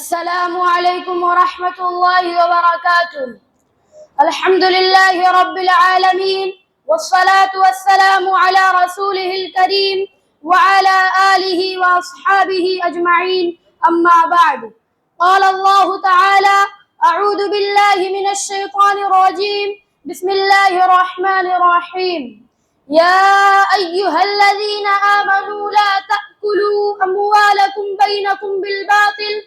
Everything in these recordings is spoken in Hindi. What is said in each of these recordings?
अस्सलामु अलैकुम व रहमतुल्लाहि व बरकातुहू। अल्हम्दुलिल्लाहि रब्बिल आलमीन वस्सलातु वस्सलामु अला रसूलिहिल करीम व अला आलिहि व अस्हाबिहि अजमईन, अम्मा बाद। क़ाल अल्लाहु तआला अऊज़ु बिल्लाहि मिनश शैतानिर रजीम, बिस्मिल्लाहिर रहमानिर रहीम। या अय्युहल्लज़ीना आमनू ला तअकुलू अम्वालकुम बैनकुम बिल बातिल।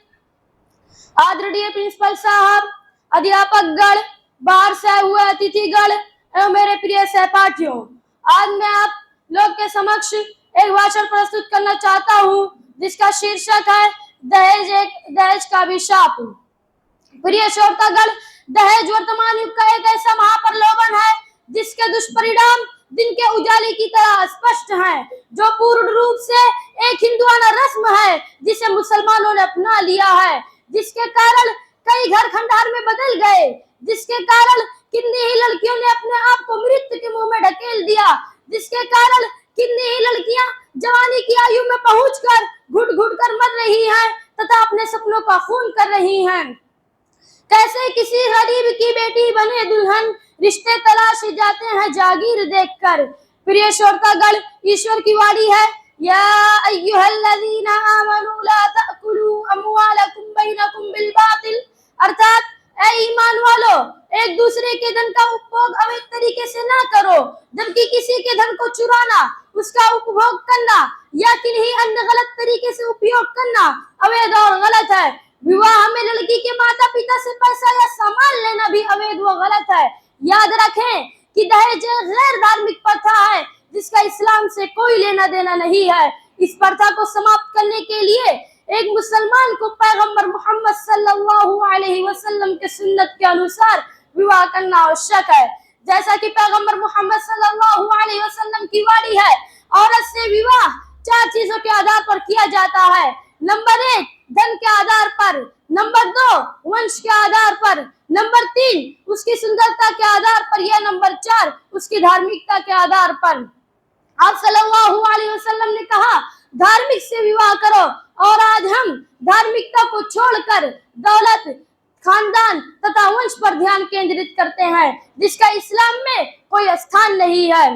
आदरणीय प्रिंसिपल साहब, अध्यापकगण, बाहर से हुए अतिथिगण एवं मेरे प्रिय सहपाठियों, आज मैं आप लोग के समक्ष एक भाषण प्रस्तुत करना चाहता हूँ जिसका शीर्षक है दहेज का अभिशाप। प्रिय श्रोतागण, दहेज वर्तमान युग का एक ऐसा महाप्रलोभन है जिसके दुष्परिणाम दिन के उजाले की तरह स्पष्ट हैं, जो पूर्ण रूप से एक हिंदुआना रस्म है जिसे मुसलमानों ने अपना लिया है, जिसके कारण कई घर खंडहर में बदल गए, जिसके कारण कितनी ही लड़कियों ने अपने आप को मृत्यु के मुंह में ढकेल दिया, जिसके कारण कितनी ही लड़कियां जवानी की आयु में पहुंचकर घुट घुट कर मर रही हैं तथा अपने सपनों का खून कर रही हैं। कैसे किसी गरीब की बेटी बने दुल्हन, रिश्ते तलाशे जाते हैं जागीर देखकर। प्रिय श्रोतागण, ईश्वर की वाणी है, या अय्युहल्लज़ीना आमनू ला तअकुलू अम्वालकुम बैनकुम बिल बातिल, अर्थात ऐ ईमान वालो, एक दूसरे के धन का उपभोग अवैध तरीके से ना करो, जबकि किसी के धन को चुराना, उसका उपभोग करना या किन्हीं अन्य गलत तरीके से उपयोग करना अवैध और गलत है। विवाह में लड़की के माता पिता से पैसा या सामान लेना भी अवैध व गलत है। याद रखें कि दहेज गैर धार्मिक प्रथा है जिसका इस्लाम से कोई लेना देना नहीं है। इस प्रथा को समाप्त करने के लिए एक मुसलमान को पैगंबर मोहम्मद सल्लल्लाहु अलैहि वसल्लम के सुन्नत के अनुसार विवाह करना आवश्यक है। जैसा कि पैगंबर मोहम्मद सल्लल्लाहु अलैहि वसल्लम की वाणी है, औरत से विवाह 4 चीजों के आधार पर किया जाता है। नंबर 1, धन के आधार पर, नंबर 2, वंश के आधार पर, नंबर 3, उसकी सुंदरता के आधार पर, या नंबर 4, उसकी धार्मिकता के आधार पर। आप सल्लल्लाहु अलैहि वसल्लम ने कहा, धार्मिक से विवाह करो, और आज हम धार्मिकता को छोड़कर दौलत, खानदान तथा वंश पर ध्यान केंद्रित करते हैं, जिसका इस्लाम में कोई स्थान नहीं है।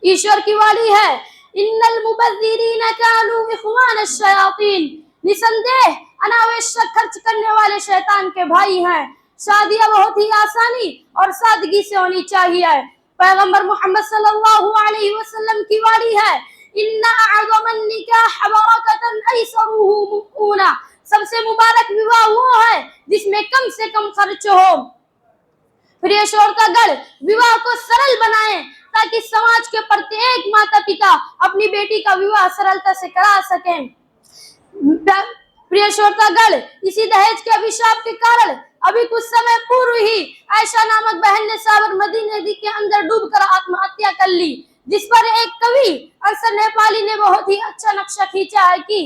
ईश्वर की वाणी है, इन्नल मुबज़्ज़िरीन कानू इख़वान अश-शयातीन, निसंदेह अनावश्यक खर्च करने वाले शैतान के भाई हैं। शादियां बहुत ही आसानी और सादगी से होनी चाहिए। पैगंबर मोहम्मद सल्लल्लाहु अलैहि वसल्लम की वाणी है, इन्ना अअज़मन निकाह बरकतन ऐसरुहु मुऊना, सबसे मुबारक विवाह वो है जिसमें कम से कम खर्च हो। प्रिय श्रोतागण, विवाह को सरल बनाएं ताकि समाज के प्रत्येक माता पिता अपनी बेटी का विवाह सरलता से करा सकें। प्रिय श्रोतागण, इसी दहेज के अभिशाप के कारण अभी कुछ समय पूर्व ही आयशा नामक बहन ने साबरमती नदी के अंदर डूबकर आत्महत्या कर ली, जिस पर एक कवि अंसर नेपाली ने बहुत ही अच्छा नक्शा खींचा है कि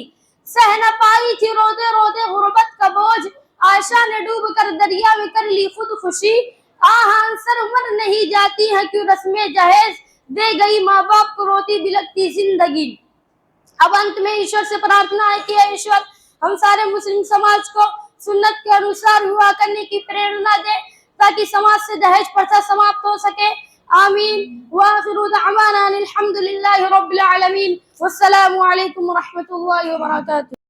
सह न पाई थी रोते रोते गुर्बत का बोझ, आयशा ने डूबकर दरिया में कर ली खुदकुशी। आह अंसर मर नहीं जाती है क्यों रस्मे जहेज, दे गई माँ बाप को रोती बिलखती जिंदगी। अब अंत में ईश्वर से प्रार्थना है कि ईश्वर हम सारे मुस्लिम समाज को सुन्नत के अनुसार विवाह करने की प्रेरणा दे ताकि समाज से दहेज प्रथा समाप्त हो सके। आमीन। व आखिरु दअवाना अनिल हम्दुलिल्लाहि रब्बिल आलमीन। वस्सलामु अलैकुम व रहमतुल्लाहि व बरकातुहू।